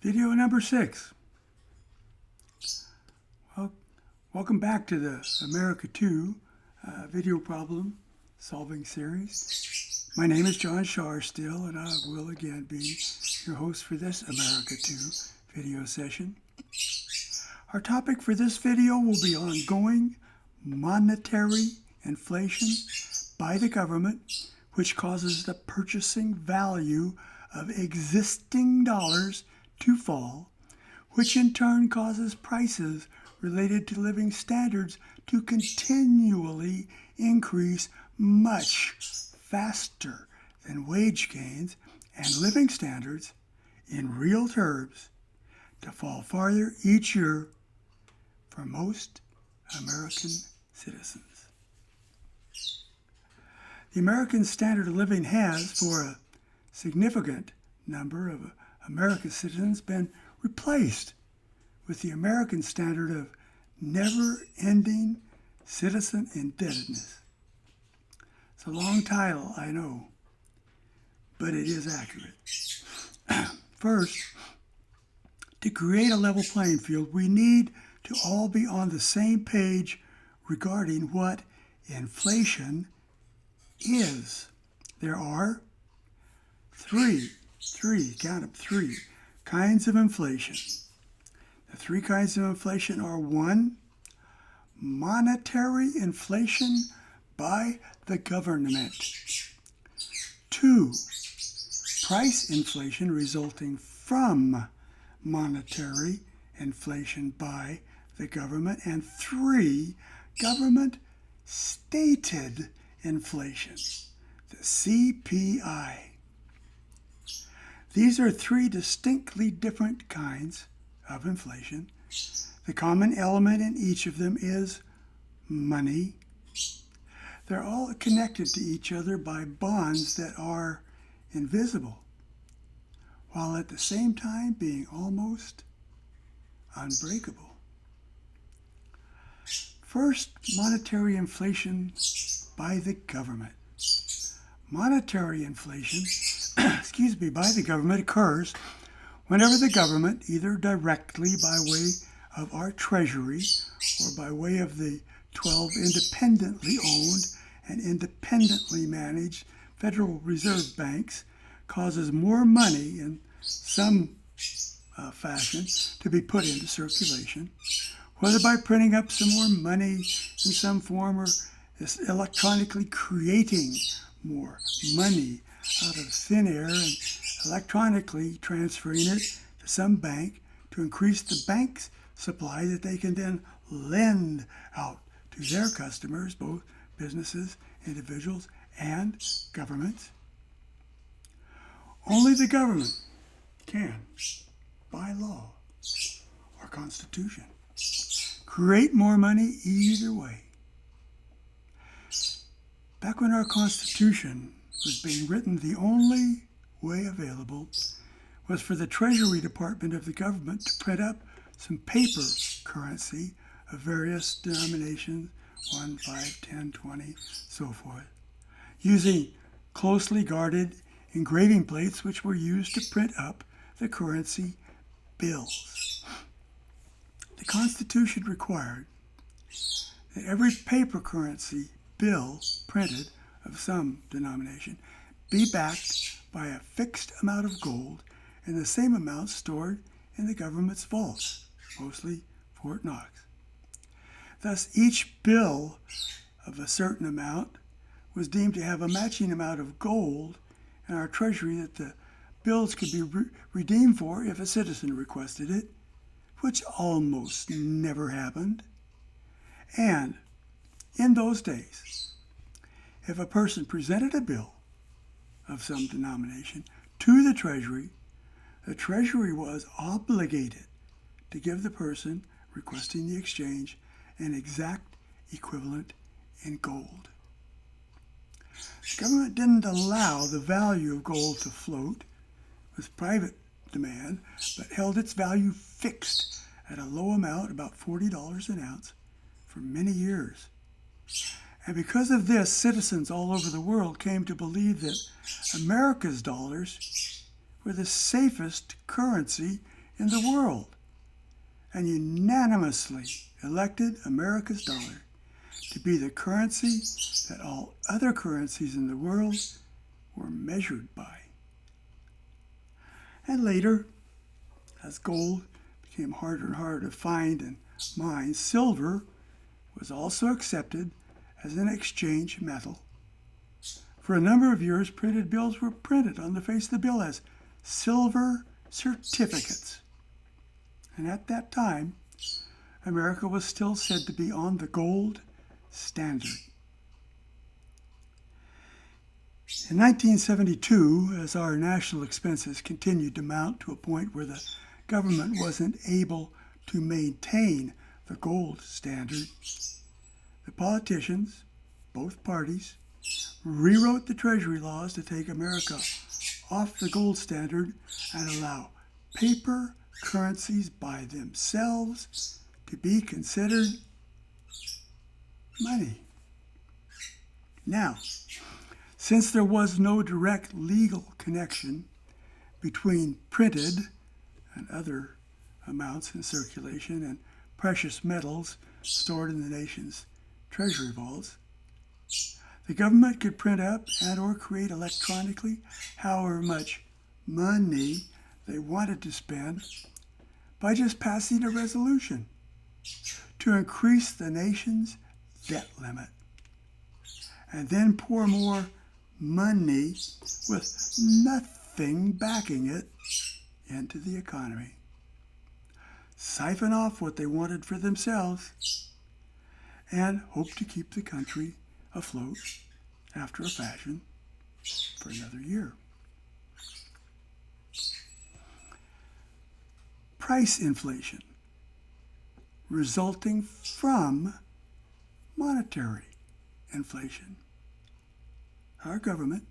Video number 6. Well, welcome back to the America 2 video problem solving series. My name is John Shar still, and I will again be your host for this America 2 video session. Our topic for this video will be ongoing monetary inflation by the government, which causes the purchasing value of existing dollars to fall, which in turn causes prices related to living standards to continually increase much faster than wage gains, and living standards, in real terms, to fall farther each year for most American citizens. The American standard of living has, for a significant number of American citizens, been replaced with the American standard of never-ending citizen indebtedness. It's a long title, I know, but it is accurate. First, to create a level playing field, we need to all be on the same page regarding what inflation is. There are three kinds of inflation. The three kinds of inflation are: 1, monetary inflation by the government; 2, price inflation resulting from monetary inflation by the government; and 3, government stated inflation, the CPI. These are 3 distinctly different kinds of inflation. The common element in each of them is money. They're all connected to each other by bonds that are invisible, while at the same time being almost unbreakable. First, monetary inflation by the government. Monetary inflation by the government occurs whenever the government, either directly by way of our Treasury or by way of the 12 independently owned and independently managed Federal Reserve banks, causes more money in some fashion to be put into circulation, whether by printing up some more money in some form or electronically creating more money out of thin air and electronically transferring it to some bank to increase the bank's supply that they can then lend out to their customers, both businesses, individuals, and governments. Only the government can, by law or constitution, create more money either way. Back when our Constitution was being written, the only way available was for the Treasury Department of the government to print up some paper currency of various denominations, 1, 5, 10, 20, so forth, using closely guarded engraving plates which were used to print up the currency bills. The Constitution required that every paper currency bill printed of some denomination be backed by a fixed amount of gold and the same amount stored in the government's vaults, mostly Fort Knox. Thus, each bill of a certain amount was deemed to have a matching amount of gold in our treasury that the bills could be redeemed for if a citizen requested it, which almost never happened. And in those days, if a person presented a bill of some denomination to the Treasury was obligated to give the person requesting the exchange an exact equivalent in gold. The government didn't allow the value of gold to float with private demand, but held its value fixed at a low amount, about $40 an ounce, for many years. And because of this, citizens all over the world came to believe that America's dollars were the safest currency in the world and unanimously elected America's dollar to be the currency that all other currencies in the world were measured by. And later, as gold became harder and harder to find and mine, silver was also accepted as an exchange metal. For a number of years, printed bills were printed on the face of the bill as silver certificates. And at that time, America was still said to be on the gold standard. In 1972, as our national expenses continued to mount to a point where the government wasn't able to maintain the gold standard, the politicians, both parties, rewrote the Treasury laws to take America off the gold standard and allow paper currencies by themselves to be considered money. Now, since there was no direct legal connection between printed and other amounts in circulation and precious metals stored in the nation's treasury vaults, the government could print up and or create electronically however much money they wanted to spend by just passing a resolution to increase the nation's debt limit and then pour more money with nothing backing it into the economy. Siphon off what they wanted for themselves and hope to keep the country afloat after a fashion for another year. Price inflation resulting from monetary inflation. Our government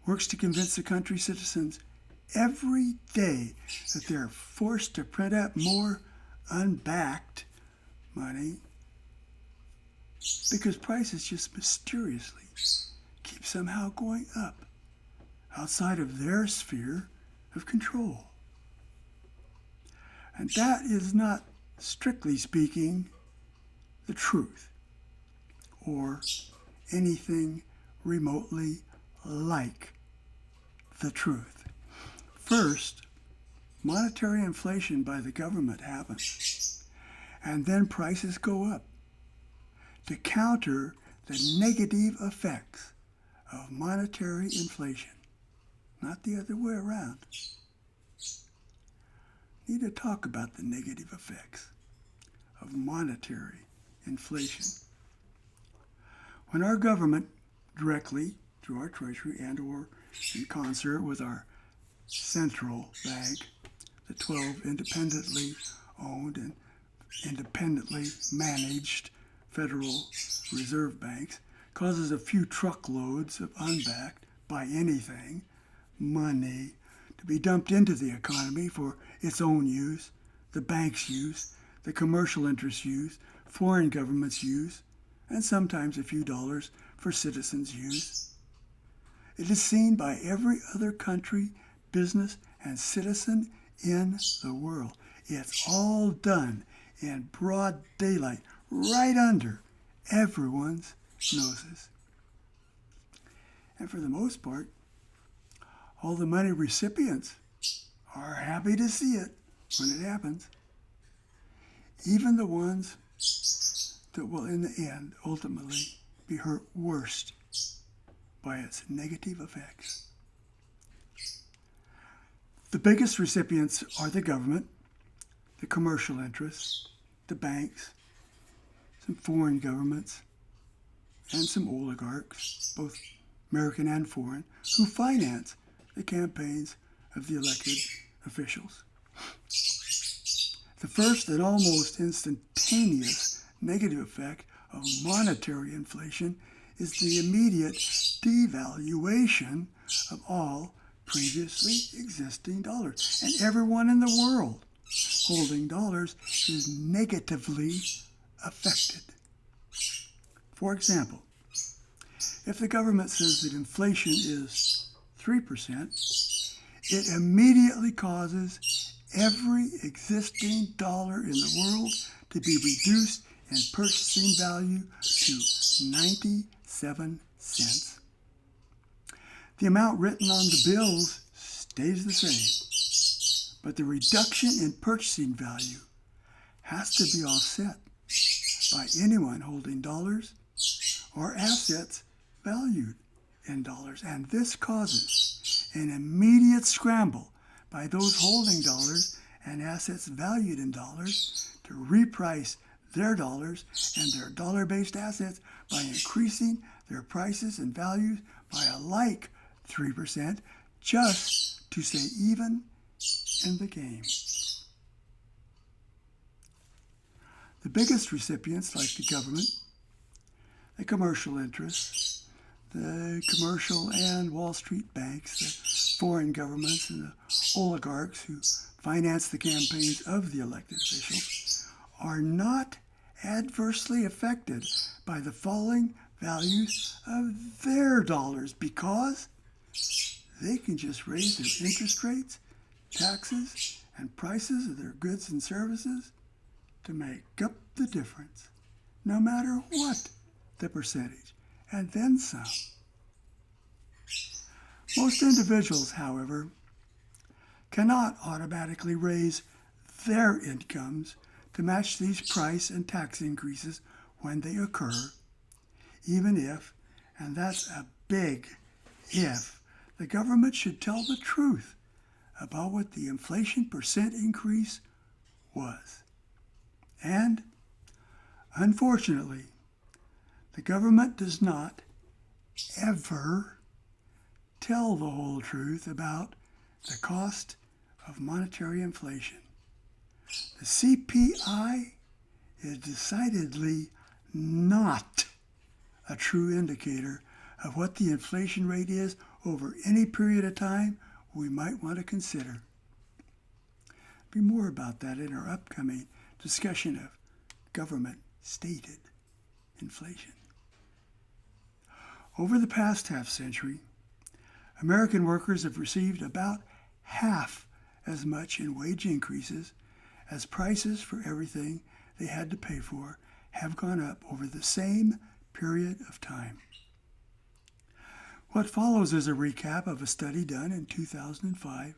works to convince the country's citizens every day that they're forced to print out more unbacked money because prices just mysteriously keep somehow going up outside of their sphere of control. And that is not, strictly speaking, the truth or anything remotely like the truth. First, monetary inflation by the government happens, and then prices go up to counter the negative effects of monetary inflation, not the other way around. Need to talk about the negative effects of monetary inflation. When our government, directly through our Treasury and or in concert with our central bank, the 12 independently owned and independently managed Federal Reserve banks, causes a few truckloads of unbacked, by anything, money to be dumped into the economy for its own use, the bank's use, the commercial interests' use, foreign governments' use, and sometimes a few dollars for citizens' use. It is seen by every other country, business, and citizen in the world. It's all done in broad daylight, right under everyone's noses. And for the most part, all the money recipients are happy to see it when it happens. Even the ones that will in the end ultimately be hurt worst by its negative effects. The biggest recipients are the government, the commercial interests, the banks, some foreign governments, and some oligarchs, both American and foreign, who finance the campaigns of the elected officials. The first and almost instantaneous negative effect of monetary inflation is the immediate devaluation of all previously existing dollars. And everyone in the world holding dollars is negatively affected. For example, if the government says that inflation is 3%, it immediately causes every existing dollar in the world to be reduced in purchasing value to 97 cents. The amount written on the bills stays the same, but the reduction in purchasing value has to be offset by anyone holding dollars or assets valued in dollars, and this causes an immediate scramble by those holding dollars and assets valued in dollars to reprice their dollars and their dollar-based assets by increasing their prices and values by a like 3% just to stay even in the game. The biggest recipients, like the government, the commercial interests, the commercial and Wall Street banks, the foreign governments, and the oligarchs who finance the campaigns of the elected officials, are not adversely affected by the falling values of their dollars because they can just raise their interest rates, taxes, and prices of their goods and services to make up the difference, no matter what the percentage, and then some. Most individuals, however, cannot automatically raise their incomes to match these price and tax increases when they occur, even if, and that's a big if, the government should tell the truth about what the inflation percent increase was. And, unfortunately, the government does not ever tell the whole truth about the cost of monetary inflation. The CPI is decidedly not a true indicator of what the inflation rate is over any period of time we might want to consider. Be more about that in our upcoming discussion of government-stated inflation. Over the past half-century, American workers have received about half as much in wage increases as prices for everything they had to pay for have gone up over the same period of time. What follows is a recap of a study done in 2005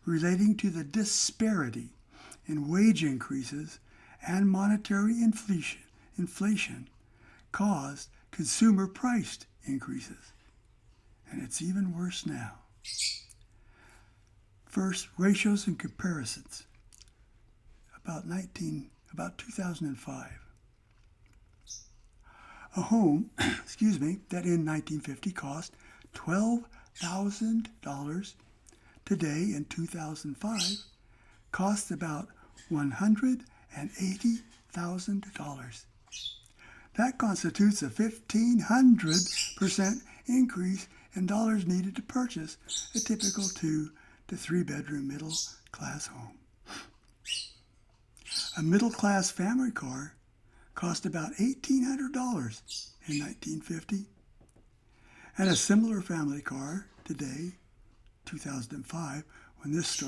relating to the disparity in wage increases and monetary inflation caused consumer price increases. And it's even worse now. First, ratios and comparisons. About 2005. A home, that in 1950 cost $12,000 today in 2005 costs about $180,000. That constitutes a 1,500% increase in dollars needed to purchase a typical 2 to 3 bedroom middle class home. A middle class family car cost about $1,800 in 1950, and a similar family car today, 2005, when this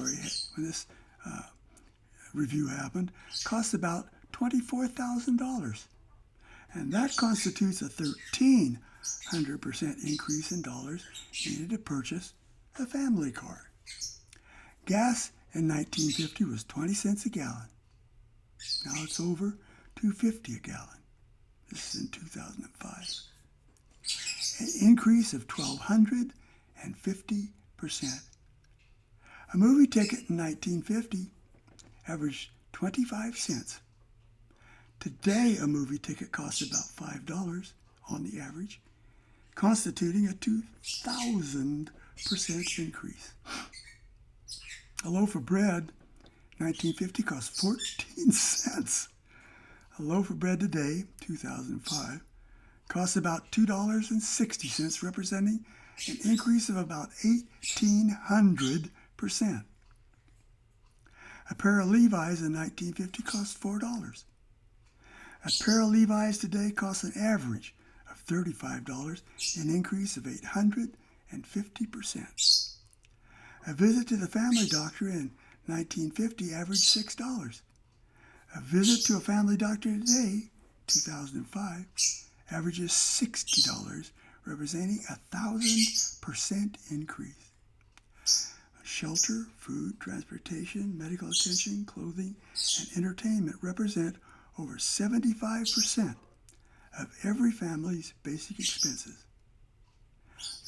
review happened, costs about $24,000, and that constitutes a 1,300% increase in dollars needed to purchase a family car. Gas in 1950 was 20 cents a gallon. Now it's over $2.50 a gallon. This is in 2005. An increase of 1,250%. A movie ticket in 1950 averaged 25 cents. Today, a movie ticket costs about $5 on the average, constituting a 2,000% increase. A loaf of bread, 1950, cost 14 cents. A loaf of bread today, 2005, costs about $2.60, representing an increase of about 1,800%. A pair of Levi's in 1950 cost $4. A pair of Levi's today costs an average of $35, an increase of 850%. A visit to the family doctor in 1950 averaged $6. A visit to a family doctor today, 2005, averages $60, representing a 1,000% increase. Shelter, food, transportation, medical attention, clothing, and entertainment represent over 75% of every family's basic expenses.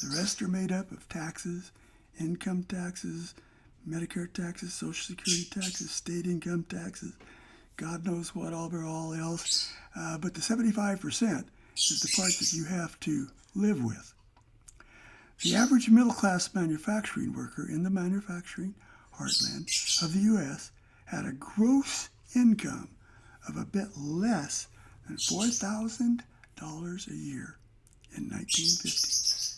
The rest are made up of taxes, income taxes, Medicare taxes, Social Security taxes, state income taxes, God knows what all else. But the 75% is the part that you have to live with. The average middle-class manufacturing worker in the manufacturing heartland of the U.S. had a gross income of a bit less than $4,000 a year in 1950.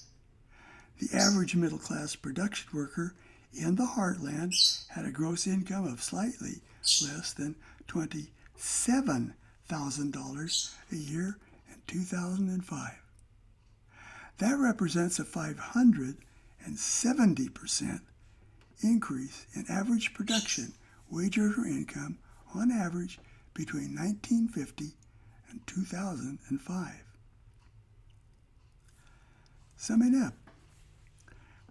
The average middle-class production worker in the heartland had a gross income of slightly less than $27,000 a year in 2005. That represents a 570% increase in average production wage earner income on average between 1950 and 2005. Summing up,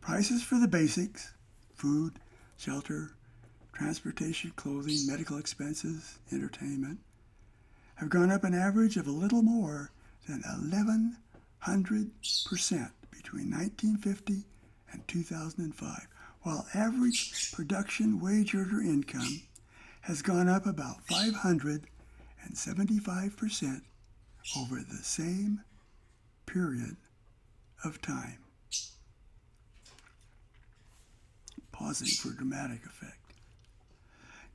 prices for the basics, food, shelter, transportation, clothing, medical expenses, entertainment, have gone up an average of a little more than 1,100% between 1950 and 2005, while average production wage earner income has gone up about 575% over the same period of time. Pausing for dramatic effect.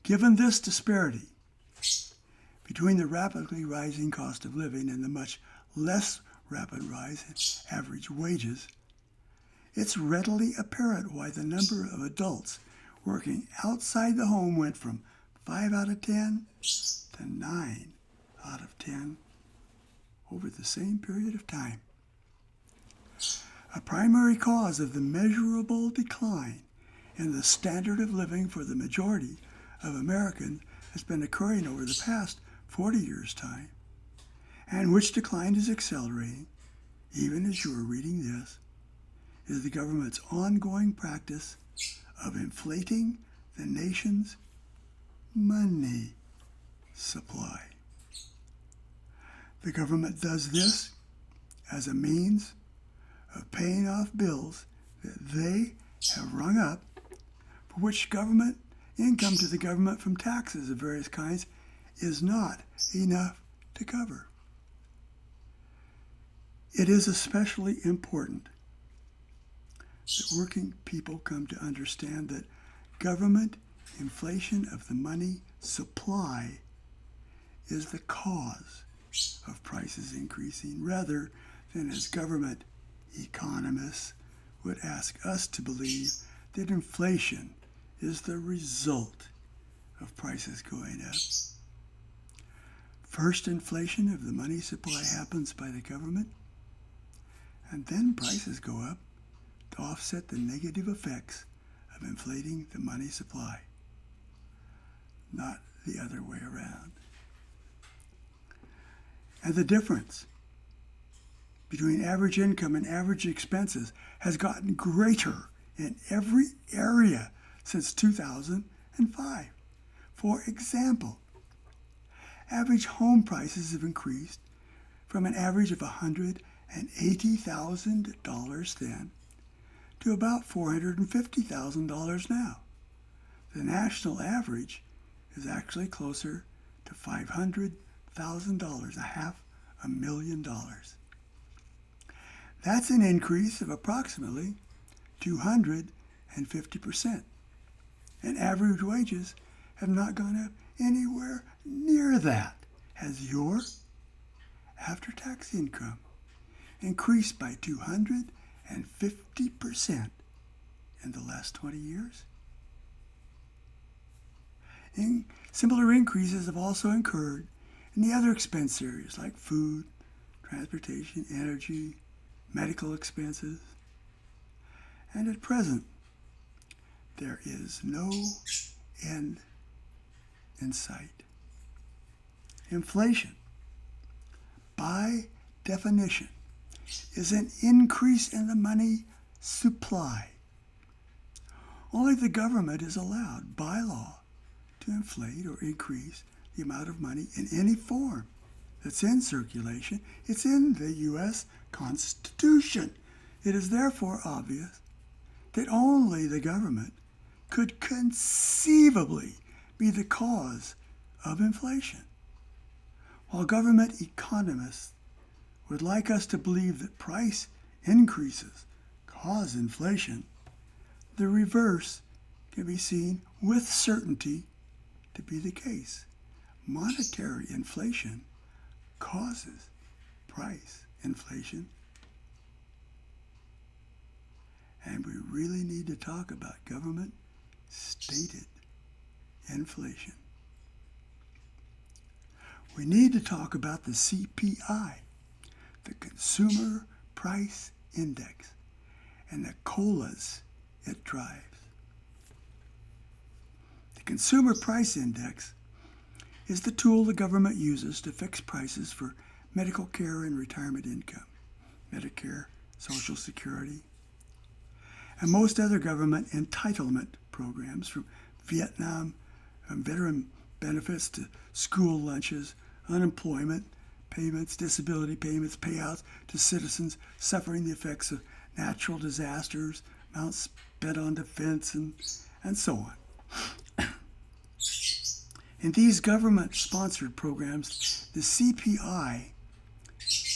Given this disparity between the rapidly rising cost of living and the much less rapid rise in average wages, it's readily apparent why the number of adults working outside the home went from 5 out of 10 to 9 out of 10 over the same period of time. A primary cause of the measurable decline in the standard of living for the majority of Americans has been occurring over the past 40 years' time, and which decline is accelerating, even as you are reading this, is the government's ongoing practice of inflating the nation's money supply. The government does this as a means of paying off bills that they have rung up, for which government income to the government from taxes of various kinds is not enough to cover. It is especially important that working people come to understand that government inflation of the money supply is the cause of prices increasing, rather than as government economists would ask us to believe that inflation is the result of prices going up. First, inflation of the money supply happens by the government, and then prices go up to offset the negative effects of inflating the money supply, not the other way around. And the difference between average income and average expenses has gotten greater in every area since 2005. For example, average home prices have increased from an average of $180,000 then to about $450,000 now. The national average is actually closer to $500,000, $500,000. That's an increase of approximately 250%. And average wages have not gone up anywhere near that. Has your after-tax income increased by 250% in the last 20 years? And similar increases have also occurred in the other expense areas like food, transportation, energy, medical expenses. And at present, there is no end in sight. Inflation, by definition, is an increase in the money supply. Only the government is allowed by law to inflate or increase the amount of money in any form that's in circulation. It's in the U.S. Constitution. It is therefore obvious that only the government could conceivably be the cause of inflation. While government economists would like us to believe that price increases cause inflation, the reverse can be seen with certainty to be the case. Monetary inflation causes price inflation. And we really need to talk about government-stated inflation. We need to talk about the CPI, the Consumer Price Index, and the COLAs it drives. The Consumer Price Index is the tool the government uses to fix prices for medical care and retirement income, Medicare, Social Security, and most other government entitlement programs, from Vietnam veteran benefits to school lunches, unemployment payments, disability payments, payouts to citizens suffering the effects of natural disasters, amounts spent on defense, and so on. In these government-sponsored programs, the CPI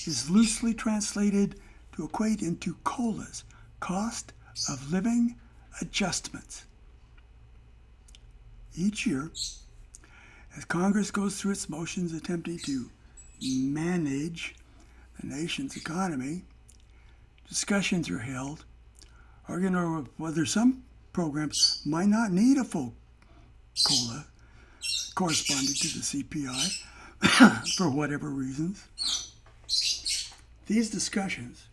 is loosely translated to equate into COLAs, cost of living adjustments. Each year, as Congress goes through its motions attempting to manage the nation's economy, discussions are held arguing over whether some programs might not need a full COLA corresponding to the CPI for whatever reasons. These discussions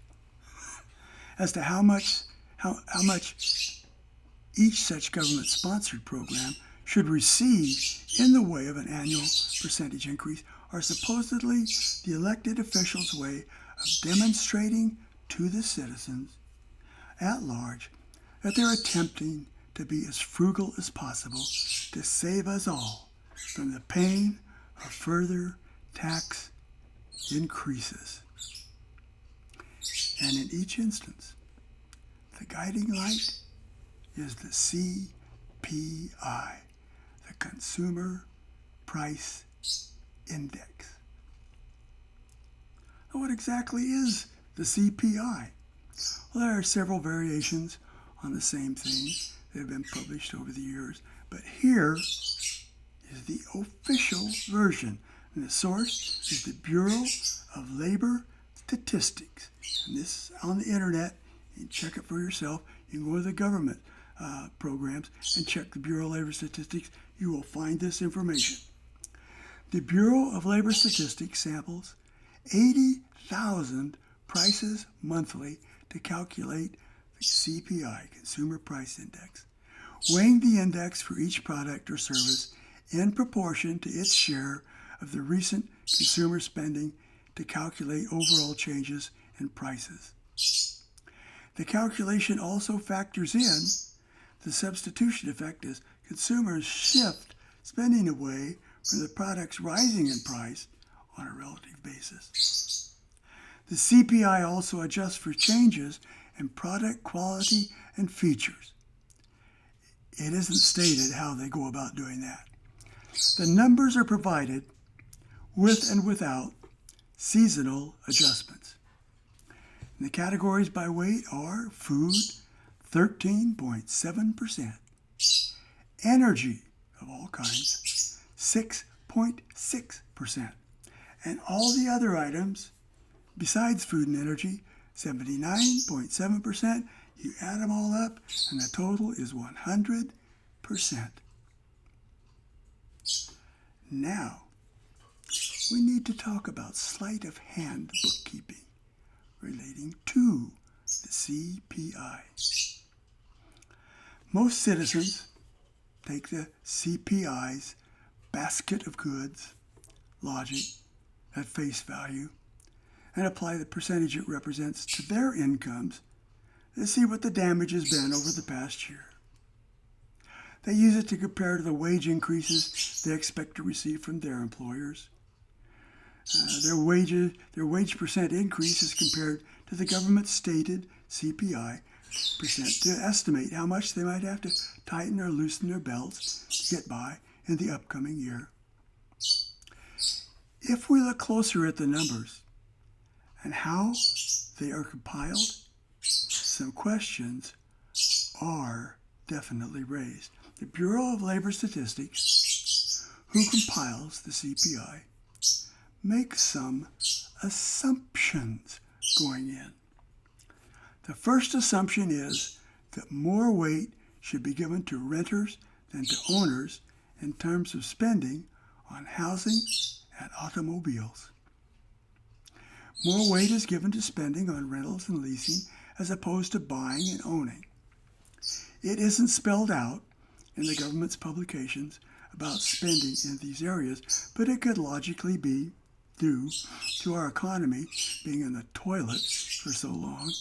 as to how much each such government-sponsored program should receive in the way of an annual percentage increase are supposedly the elected officials' way of demonstrating to the citizens at large that they're attempting to be as frugal as possible to save us all from the pain of further tax increases. And in each instance, the guiding light is the CPI, the Consumer Price Index. Now, what exactly is the CPI? Well, there are several variations on the same thing that have been published over the years, but here is the official version, and the source is the Bureau of Labor Statistics. And this is on the internet. You can check it for yourself. You can go to the government programs and check the Bureau of Labor Statistics. You will find this information. The Bureau of Labor Statistics samples 80,000 prices monthly to calculate the CPI, Consumer Price Index, weighing the index for each product or service in proportion to its share of the recent consumer spending to calculate overall changes in prices. The calculation also factors in the substitution effect as consumers shift spending away from the products rising in price on a relative basis. The CPI also adjusts for changes in product quality and features. It isn't stated how they go about doing that. The numbers are provided with and without seasonal adjustments. And the categories by weight are food, 13.7%, energy of all kinds, 6.6%, and all the other items besides food and energy, 79.7%. You add them all up, and the total is 100%. Now, we need to talk about sleight of hand bookkeeping relating to the CPI. Most citizens take the CPI's basket of goods logic at face value and apply the percentage it represents to their incomes to see what the damage has been over the past year. They use it to compare to the wage increases they expect to receive from their employers. Their wage percent increase is compared to the government's stated CPI percent to estimate how much they might have to tighten or loosen their belts to get by in the upcoming year. If we look closer at the numbers and how they are compiled, some questions are definitely raised. The Bureau of Labor Statistics, who compiles the CPI, makes some assumptions going in. The first assumption is that more weight should be given to renters than to owners in terms of spending on housing and automobiles. More weight is given to spending on rentals and leasing as opposed to buying and owning. It isn't spelled out in the government's publications about spending in these areas, but it could logically be due to our economy being in the toilet for so long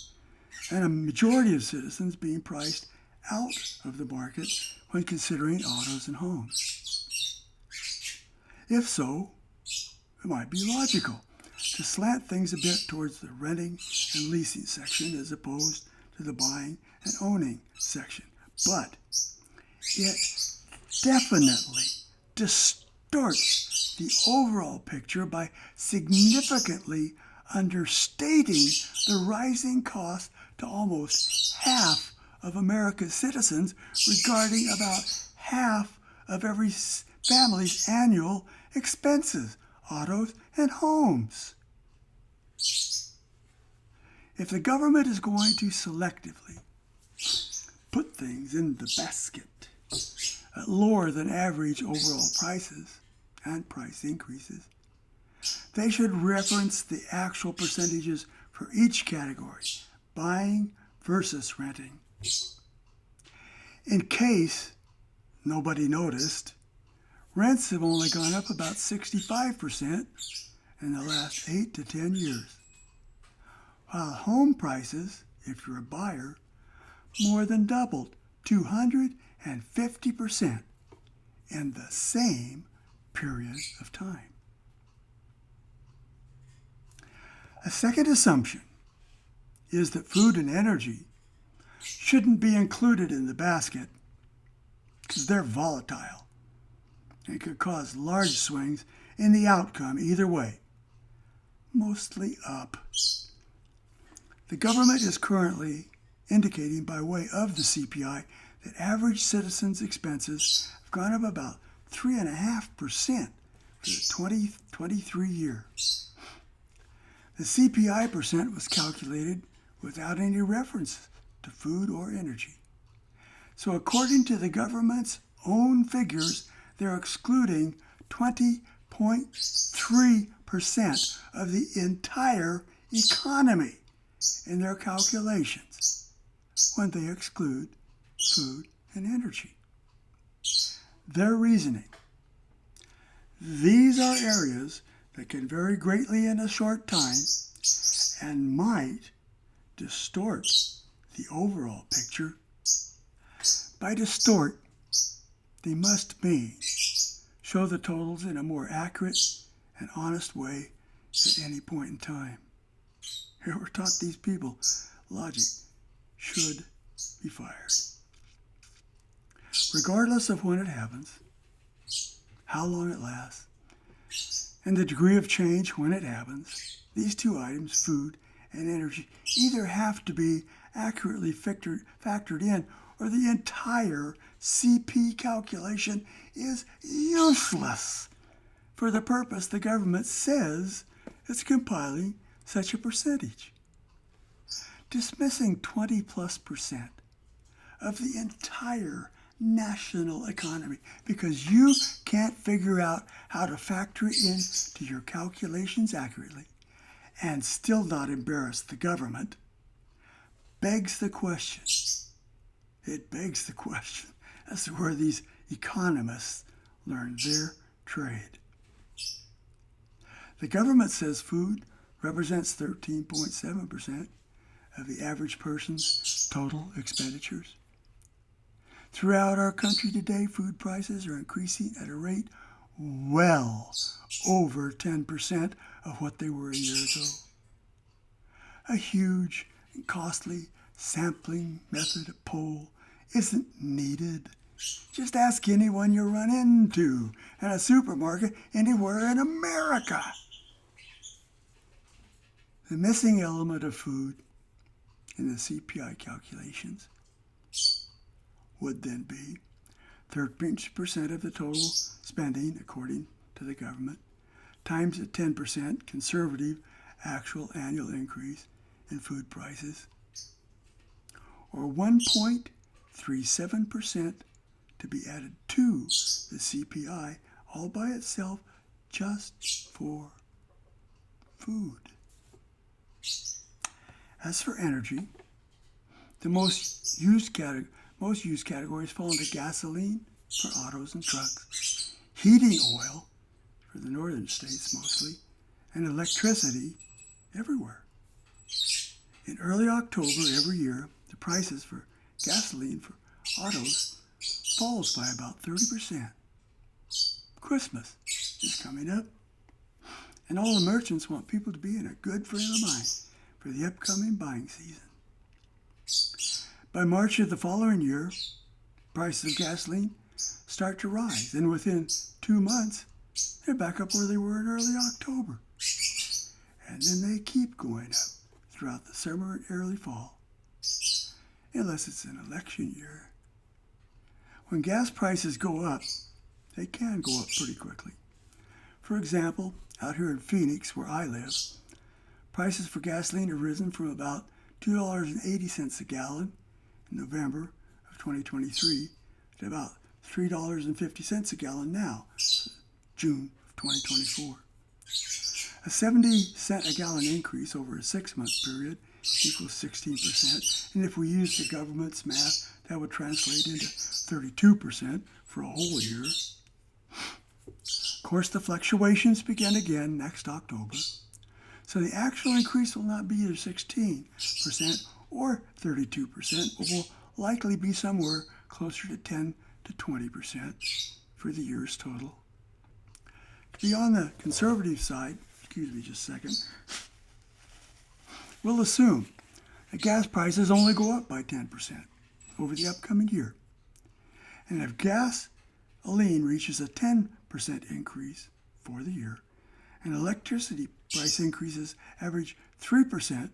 and a majority of citizens being priced out of the market when considering autos and homes. If so, it might be logical to slant things a bit towards the renting and leasing section as opposed to the buying and owning section. But it definitely distorts the overall picture by significantly understating the rising cost to almost half of America's citizens, regarding about half of every family's annual expenses, autos and homes. If the government is going to selectively put things in the basket at lower than average overall prices and price increases, they should reference the actual percentages for each category, buying versus renting. In case nobody noticed, rents have only gone up about 65% in the last 8 to 10 years, while home prices, if you're a buyer, more than doubled 250% in the same period of time. A second assumption is that food and energy shouldn't be included in the basket because they're volatile and could cause large swings in the outcome either way, mostly up. The government is currently indicating by way of the CPI that average citizens' expenses have gone up about 3.5% for the 2023 year. The CPI percent was calculated without any reference to food or energy. So according to the government's own figures, they're excluding 20.3% of the entire economy in their calculations when they exclude food and energy. Their reasoning: these are areas that can vary greatly in a short time and might distort the overall picture. By distort, they must mean show the totals in a more accurate and honest way at any point in time. Whoever taught these people logic should be fired. Regardless of when it happens, how long it lasts, and the degree of change when it happens, these two items, food and energy, either have to be accurately factored in or the entire CP calculation is useless for the purpose the government says it's compiling such a percentage. Dismissing 20+% of the entire national economy because you can't figure out how to factor it into your calculations accurately and still not embarrass the government begs the question. It begs the question as to where these economists learned their trade. The government says food represents 13.7% of the average person's total expenditures. Throughout our country today, food prices are increasing at a rate well over 10% of what they were a year ago. A huge and costly sampling method of poll isn't needed. Just ask anyone you run into in a supermarket anywhere in America. The missing element of food in the CPI calculations would then be 13% of the total spending, according to the government, times a 10% conservative actual annual increase in food prices, or 1.37% to be added to the CPI all by itself just for food. As for energy, the most used categories fall into gasoline for autos and trucks, heating oil for the northern states mostly, and electricity everywhere. In early October every year, the prices for gasoline for autos falls by about 30%. Christmas is coming up, and all the merchants want people to be in a good frame of mind for the upcoming buying season. By March of the following year, prices of gasoline start to rise, and within 2 months, they're back up where they were in early October. And then they keep going up throughout the summer and early fall, unless it's an election year. When gas prices go up, they can go up pretty quickly. For example, out here in Phoenix, where I live, prices for gasoline have risen from about $2.80 a gallon in November of 2023 to about $3.50 a gallon now, June of 2024. A 70-cent a gallon increase over a 6-month period equals 16%, and if we use the government's math, that would translate into 32% for a whole year. Of course, the fluctuations begin again next October, so the actual increase will not be either 16% or 32%, but will likely be somewhere closer to 10 to 20% for the year's total. To be on the conservative side, excuse me just a second, we'll assume that gas prices only go up by 10% over the upcoming year. And if gasoline reaches a 10% increase for the year, and electricity price increases average 3%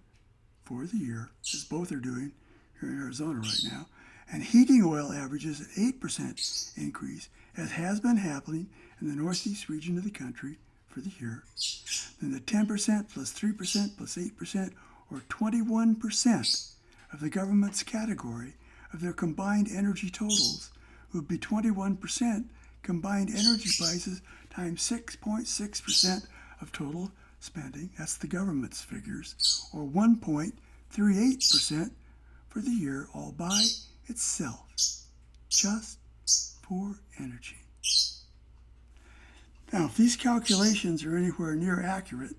for the year, as both are doing here in Arizona right now, and heating oil averages an 8% increase, as has been happening in the northeast region of the country for the year, then the 10% plus 3% plus 8%, or 21% of the government's category of their combined energy totals would be 21% combined energy prices times 6.6% of total spending. That's the government's figures, or 1.38% for the year all by itself, just for energy. Now, if these calculations are anywhere near accurate,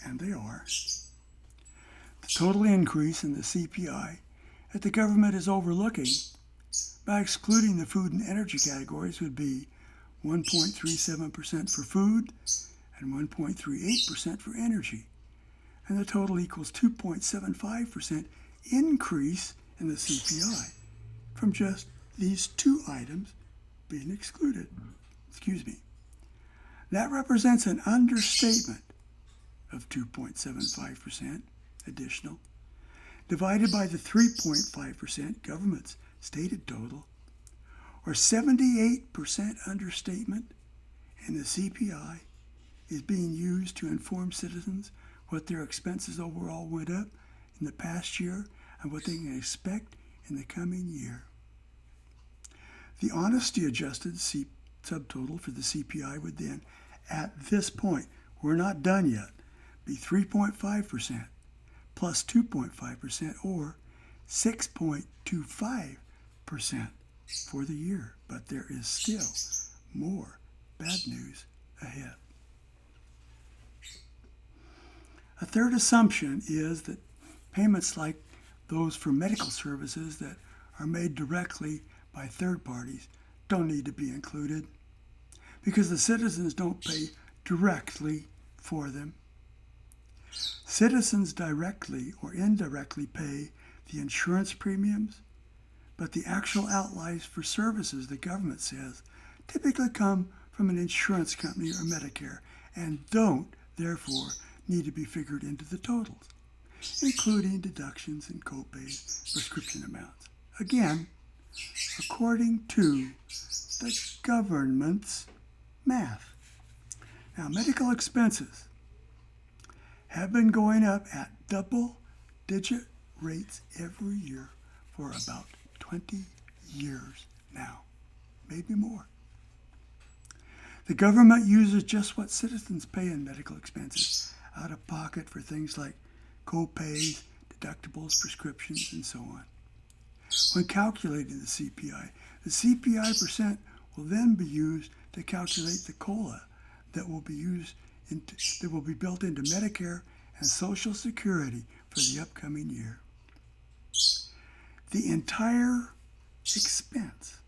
and they are, the total increase in the CPI that the government is overlooking by excluding the food and energy categories would be 1.37% for food and 1.38% for energy. And the total equals 2.75% increase in the CPI from just these two items being excluded. That represents an understatement of 2.75% additional, divided by the 3.5% government's stated total, or 78% understatement in the CPI is being used to inform citizens what their expenses overall went up in the past year and what they can expect in the coming year. The honesty-adjusted subtotal for the CPI would then, at this point, we're not done yet, be 3.5% plus 2.5%, or 6.25% for the year but there is still more bad news ahead. A third assumption is that payments like those for medical services that are made directly by third parties don't need to be included because the citizens don't pay directly for them. Citizens directly or indirectly pay the insurance premiums, but the actual outlays for services, the government says, typically come from an insurance company or Medicare and don't, therefore, need to be figured into the totals, including deductions and copays, prescription amounts. Again, according to the government's math. Now, medical expenses have been going up at double-digit rates every year for about 20 years now, maybe more. The government uses just what citizens pay in medical expenses out of pocket for things like co-pays, deductibles, prescriptions, and so on. When calculating the CPI percent will then be used to calculate the COLA that will be built into Medicare and Social Security for the upcoming year. The entire expense,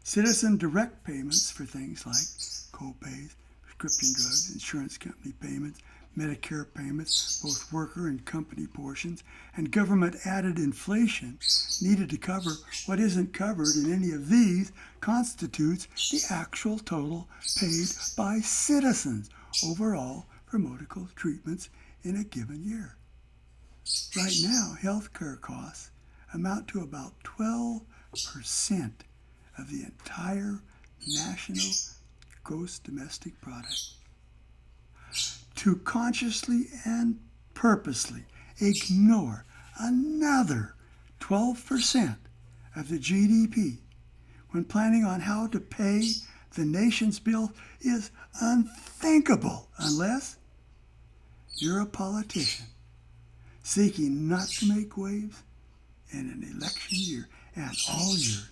citizen direct payments for things like co-pays, prescription drugs, insurance company payments, Medicare payments, both worker and company portions, and government added inflation needed to cover what isn't covered in any of these constitutes the actual total paid by citizens overall for medical treatments in a given year. Right now, healthcare costs amount to about 12% of the entire national gross domestic product. To consciously and purposely ignore another 12% of the GDP when planning on how to pay the nation's bill is unthinkable unless you're a politician seeking not to make waves in an election year, and all years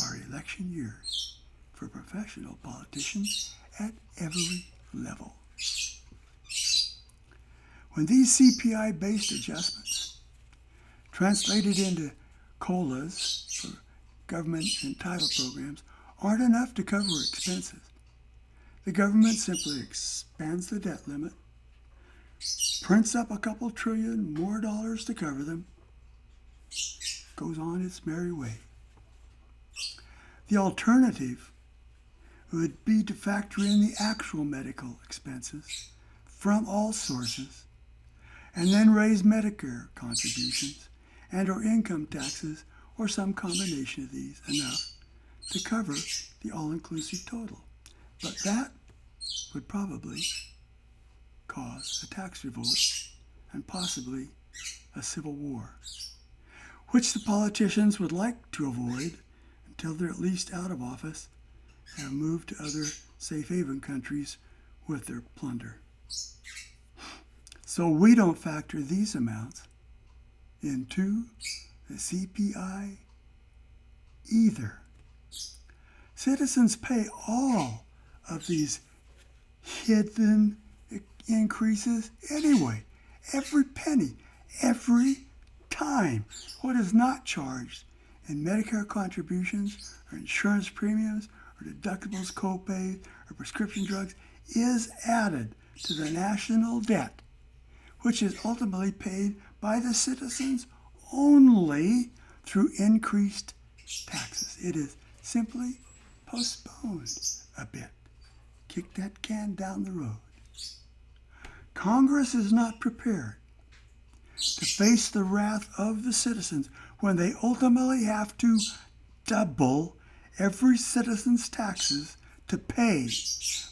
are election years for professional politicians at every level. When these CPI-based adjustments, translated into COLAs for government entitled programs, aren't enough to cover expenses, the government simply expands the debt limit, prints up a couple trillion more dollars to cover them, goes on its merry way. The alternative would be to factor in the actual medical expenses from all sources and then raise Medicare contributions and or income taxes or some combination of these enough to cover the all-inclusive total. But that would probably cause a tax revolt and possibly a civil war, which the politicians would like to avoid until they're at least out of office and have moved to other safe haven countries with their plunder. So we don't factor these amounts into the CPI either. Citizens pay all of these hidden increases anyway, every penny, every time. What is not charged in Medicare contributions or insurance premiums or deductibles, copays, or prescription drugs is added to the national debt, which is ultimately paid by the citizens only through increased taxes. It is simply postponed a bit. Kick that can down the road. Congress is not prepared to face the wrath of the citizens when they ultimately have to double every citizen's taxes to pay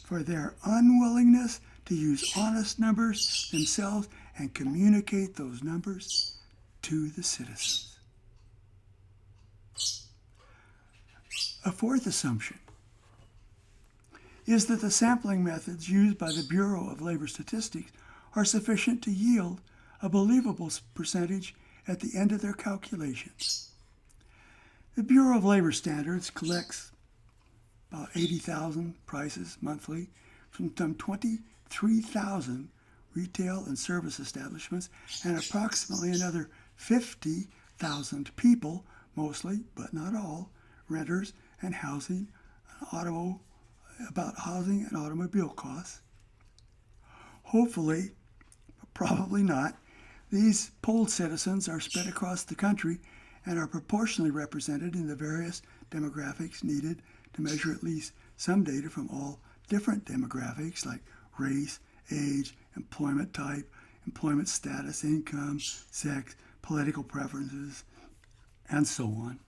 for their unwillingness to use honest numbers themselves and communicate those numbers to the citizens. A fourth assumption is that the sampling methods used by the Bureau of Labor Statistics are sufficient to yield a believable percentage at the end of their calculations. The Bureau of Labor Standards collects about 80,000 prices monthly from some 23,000 retail and service establishments and approximately another 50,000 people, mostly, but not all, renters and housing, about housing and automobile costs. Hopefully, but probably not, these polled citizens are spread across the country and are proportionally represented in the various demographics needed to measure at least some data from all different demographics like race, age, employment type, employment status, income, sex, political preferences, and so on.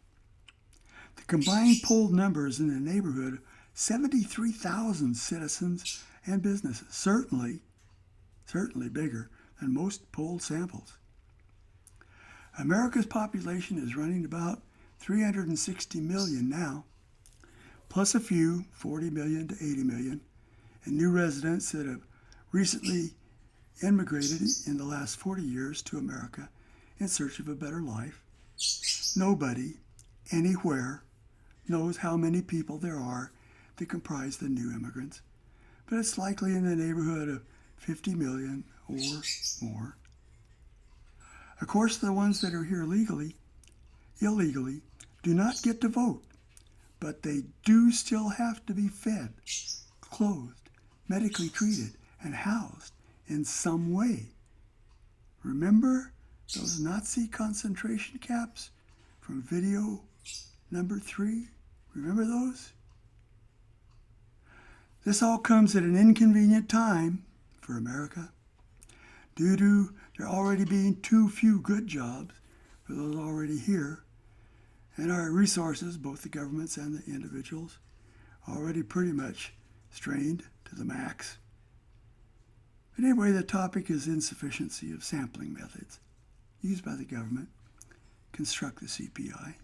The combined polled numbers in the neighborhood of 73,000 citizens and businesses, certainly bigger than most polled samples. America's population is running about 360 million now, plus a few, 40 million to 80 million, and new residents that have recently immigrated in the last 40 years to America in search of a better life. Nobody, anywhere, knows how many people there are that comprise the new immigrants, but it's likely in the neighborhood of 50 million or more. Of course, the ones that are here illegally, do not get to vote, but they do still have to be fed, clothed, medically treated, and housed in some way. Remember those Nazi concentration camps from video number 3? Remember those? This all comes at an inconvenient time for America, due to there already being too few good jobs for those already here, and our resources, both the governments and the individuals, already pretty much strained to the max. But anyway, the topic is insufficiency of sampling methods used by the government construct the CPI.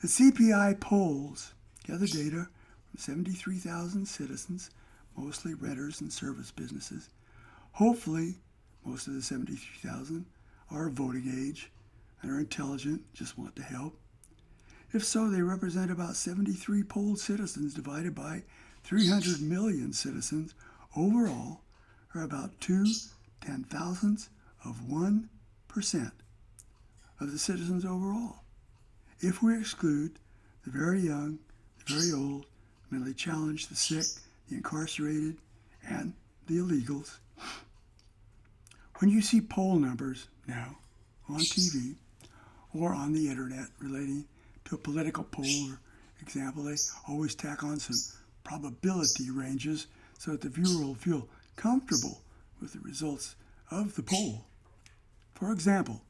The CPI polls gather data from 73,000 citizens, mostly renters and service businesses. Hopefully, most of the 73,000 are voting age and are intelligent, just want to help. If so, they represent about 73 polled citizens divided by 300 million citizens overall, or about 2/10,000ths of 1% of the citizens overall. If we exclude the very young, the very old, the mentally challenged, the sick, the incarcerated, and the illegals. When you see poll numbers now on TV or on the internet relating to a political poll or example, they always tack on some probability ranges so that the viewer will feel comfortable with the results of the poll. For example,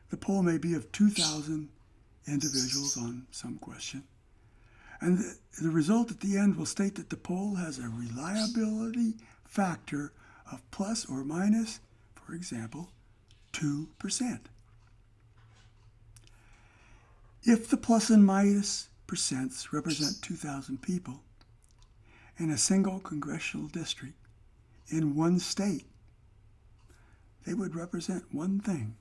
the poll may be of 2,000 individuals on some question, and the result at the end will state that the poll has a reliability factor of plus or minus, for example, 2%. If the plus and minus percents represent 2,000 people in a single congressional district in one state, they would represent one thing.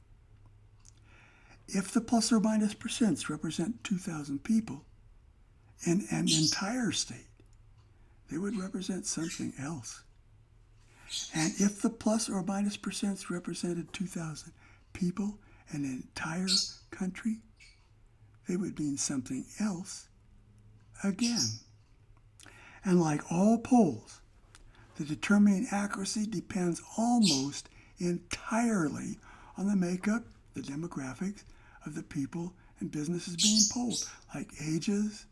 If the plus or minus percents represent 2,000 people in an entire state, they would represent something else. And if the plus or minus percents represented 2,000 people in an entire country, they would mean something else again. And like all polls, the determining accuracy depends almost entirely on the makeup, the demographics of the people and businesses being polled, like ages,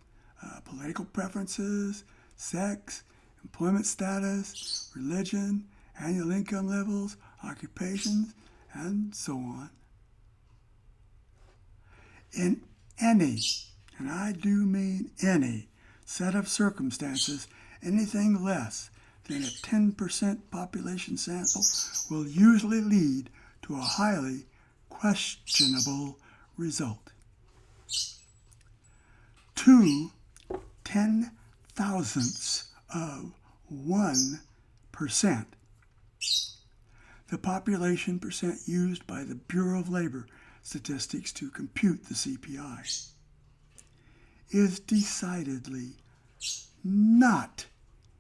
political preferences, sex, employment status, religion, annual income levels, occupations, and so on. In any, and I do mean any, set of circumstances, anything less than a 10% population sample will usually lead to a highly questionable result. 2/10,000ths of 1%. The population percent used by the Bureau of Labor statistics to compute the CPI, is decidedly not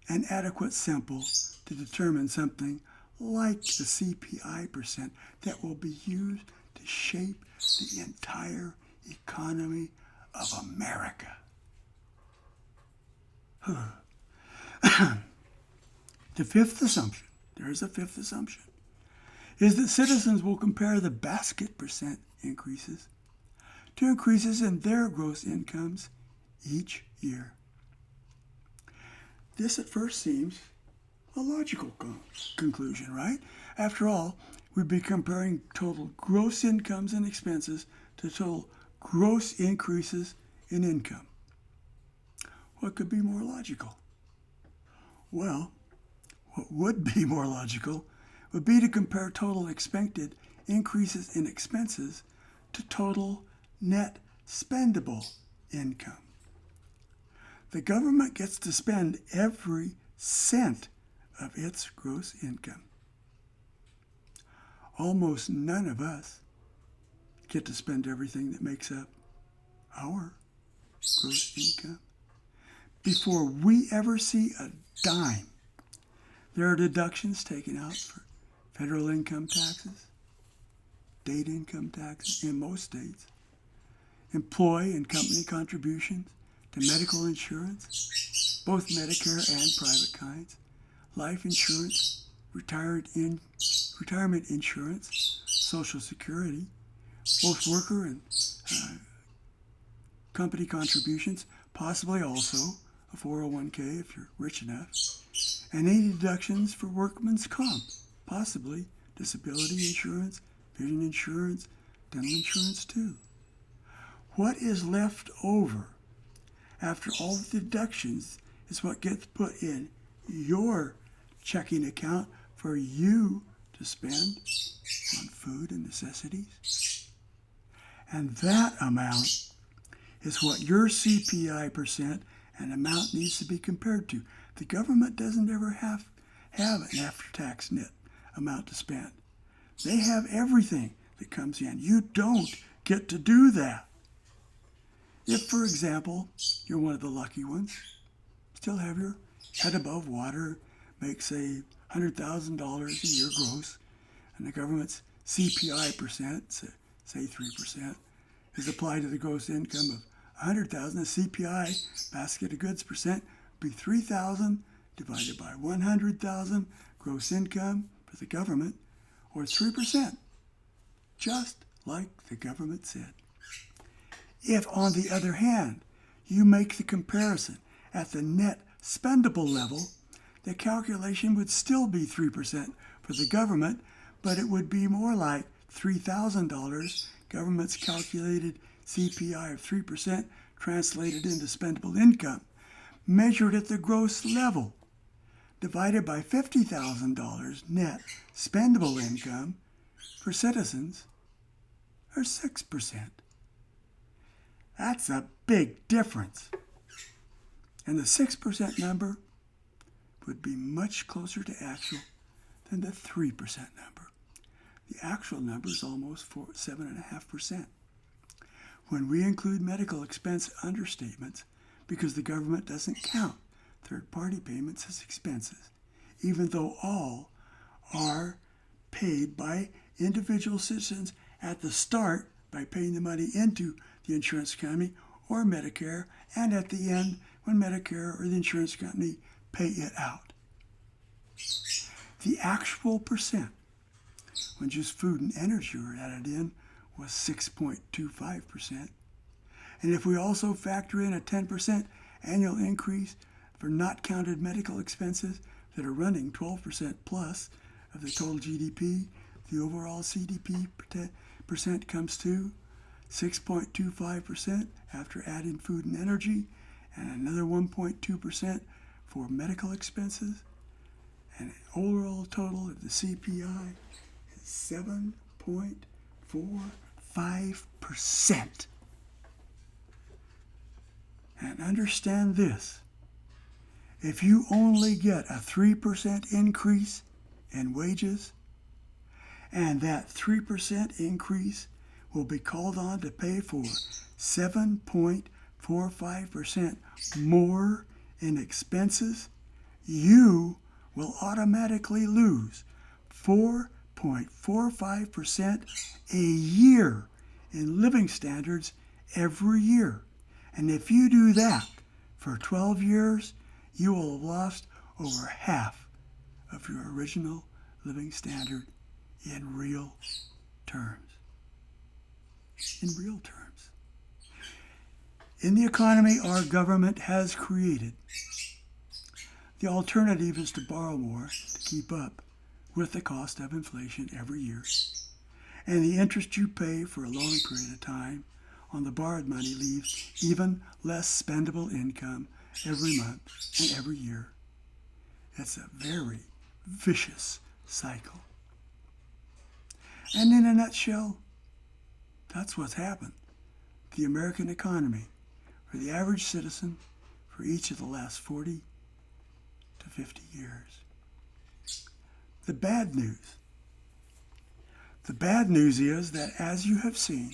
an adequate sample to determine something like the CPI percent that will be used to shape the entire economy of America. The fifth assumption, there's a fifth assumption, is that citizens will compare the basket percent increases to increases in their gross incomes each year. This at first seems a logical conclusion, right? After all, we'd be comparing total gross incomes and expenses to total gross increases in income. What could be more logical? Well, what would be more logical would be to compare total expected increases in expenses to total net spendable income. The government gets to spend every cent of its gross income. Almost none of us get to spend everything that makes up our gross income. Before we ever see a dime, there are deductions taken out for federal income taxes, state income taxes in most states, employee and company contributions to medical insurance, both Medicare and private kinds, life insurance, retirement insurance, Social Security, both worker and company contributions, possibly also a 401k if you're rich enough, and any deductions for workman's comp, possibly disability insurance, vision insurance, dental insurance too. What is left over after all the deductions is what gets put in your checking account for you to spend on food and necessities. And that amount is what your CPI percent and amount needs to be compared to. The government doesn't ever have an after-tax net amount to spend. They have everything that comes in. You don't get to do that. If, for example, you're one of the lucky ones, still have your head above water, make, say, $100,000 a year gross, and the government's CPI percent, say 3%, is applied to the gross income of $100,000. The CPI, basket of goods percent, would be $3,000 divided by $100,000 gross income for the government, or 3%, just like the government said. If, on the other hand, you make the comparison at the net spendable level, the calculation would still be 3% for the government, but it would be more like $3,000, government's calculated CPI of 3% translated into spendable income, measured at the gross level, divided by $50,000 net spendable income for citizens, or 6%. That's a big difference. And the 6% number would be much closer to actual than the 3% number. The actual number is almost 7.5%. When we include medical expense understatements, because the government doesn't count third-party payments as expenses, even though all are paid by individual citizens at the start by paying the money into the insurance company or Medicare, and at the end when Medicare or the insurance company pay it out. The actual percent, when just food and energy were added in, was 6.25%. And if we also factor in a 10% annual increase for not counted medical expenses that are running 12% plus of the total GDP, the overall CDP percent comes to 6.25% after adding food and energy, and another 1.2% for medical expenses. And an overall total of the CPI is 7.45%. And understand this, if you only get a 3% increase in wages, and that 3% increase will be called on to pay for 7.45% more in expenses, you will automatically lose 4.45% a year in living standards every year. And if you do that for 12 years, you will have lost over half of your original living standard in real terms. In real terms. In the economy our government has created, the alternative is to borrow more to keep up with the cost of inflation every year. And the interest you pay for a long period of time on the borrowed money leaves even less spendable income every month and every year. It's a very vicious cycle. And in a nutshell, that's what's happened to the American economy for the average citizen for each of the last 40 to 50 years. The bad news. The bad news is that, as you have seen,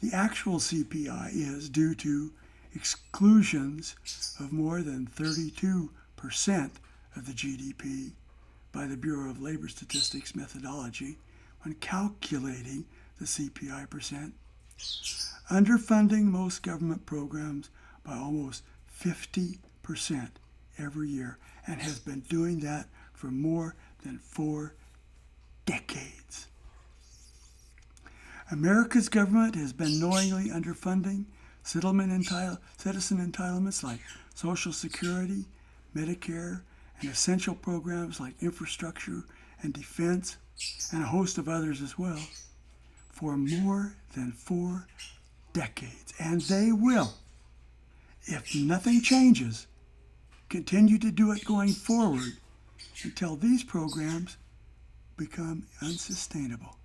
the actual CPI is, due to exclusions of more than 32% of the GDP by the Bureau of Labor Statistics methodology when calculating the CPI percent, underfunding most government programs by almost 50% every year, and has been doing that for more than 4 decades. America's government has been knowingly underfunding citizen entitlements like Social Security, Medicare, and essential programs like infrastructure and defense, and a host of others as well, for more than 4 decades. And they will, if nothing changes, continue to do it going forward until these programs become unsustainable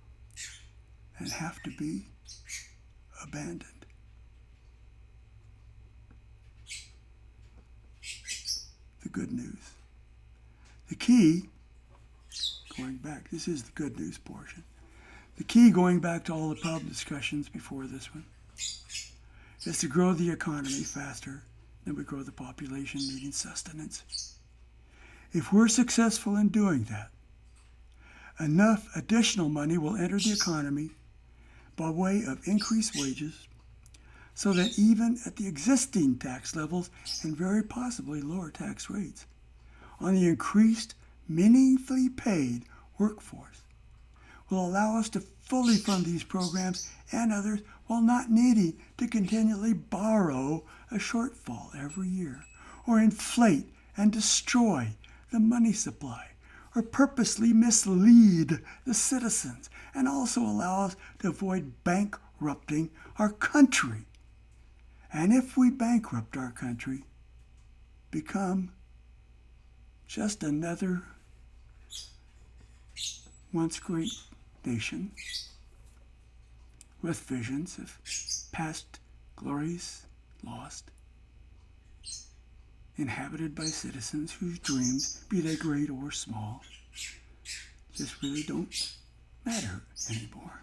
and have to be abandoned. The good news. The key, going back, this is the good news portion. The key, going back to all the problem discussions before this one, is to grow the economy faster than we grow the population needing sustenance. If we're successful in doing that, enough additional money will enter the economy by way of increased wages, so that even at the existing tax levels and very possibly lower tax rates on the increased, meaningfully paid workforce will allow us to fully fund these programs and others while not needing to continually borrow a shortfall every year, or inflate and destroy the money supply, or purposely mislead the citizens, and also allow us to avoid bankrupting our country. And if we bankrupt our country, become just another once great nation with visions of past glories lost, inhabited by citizens whose dreams, be they great or small, just really don't matter anymore.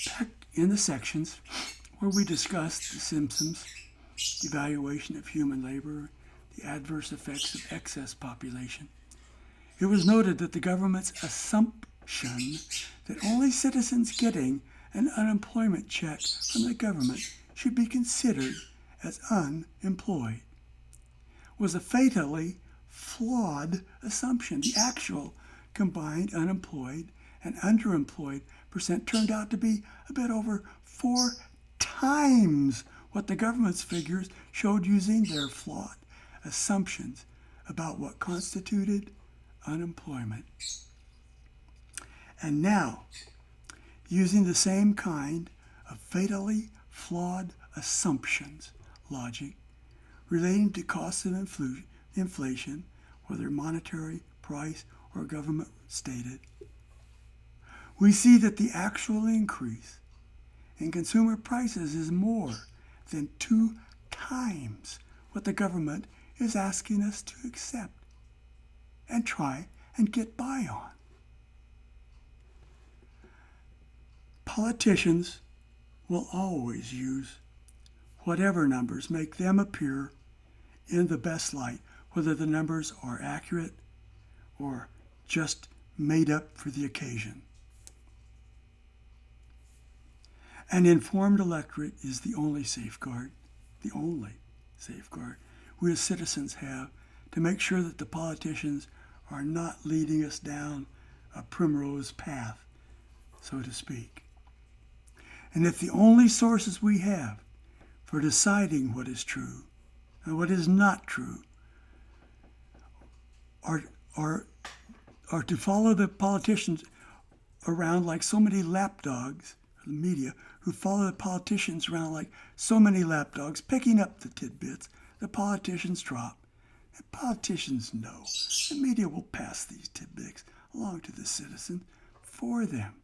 Back in the sections where we discussed the symptoms, the evaluation of human labor, the adverse effects of excess population, it was noted that the government's assumption that only citizens getting an unemployment check from the government should be considered as unemployed was a fatally flawed assumption. The actual combined unemployed and underemployed percent turned out to be a bit over 4 times what the government's figures showed using their flawed assumptions about what constituted unemployment. And now, using the same kind of fatally flawed assumptions logic relating to costs of inflation, whether monetary, price, or government stated, we see that the actual increase in consumer prices is more than 2 times what the government is asking us to accept and try and get by on. Politicians will always use whatever numbers make them appear in the best light, whether the numbers are accurate or just made up for the occasion. An informed electorate is the only safeguard we as citizens have to make sure that the politicians are not leading us down a primrose path, so to speak. And if the only sources we have for deciding what is true and what is not true are to follow the politicians around like so many lapdogs, the media, who follow the politicians around like so many lapdogs, picking up the tidbits the politicians drop. And politicians know the media will pass these tidbits along to the citizen for them.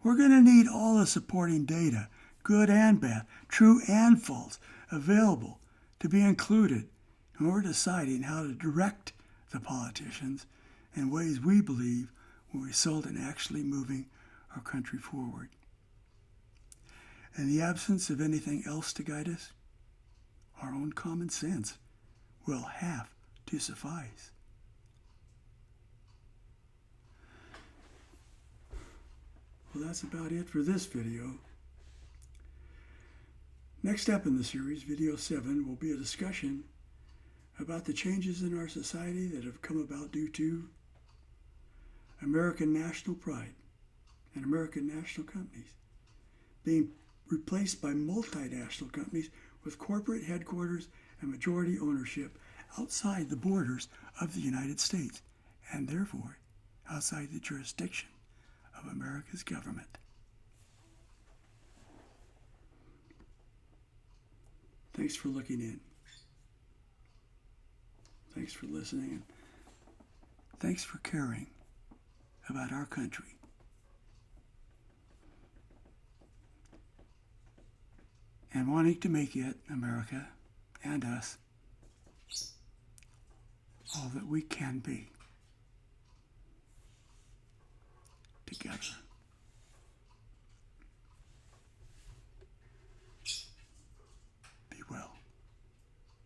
We're going to need all the supporting data, good and bad, true and false, available to be included when we're deciding how to direct the politicians in ways we believe will result in actually moving our country forward. In the absence of anything else to guide us, our own common sense will have to suffice. Well, that's about it for this video. Next up in the series, video 7, will be a discussion about the changes in our society that have come about due to American national pride and American national companies being replaced by multinational companies with corporate headquarters and majority ownership outside the borders of the United States, and therefore outside the jurisdiction of America's government. Thanks for looking in. Thanks for listening. And thanks for caring about our country. And wanting to make it, America, and us, all that we can be together.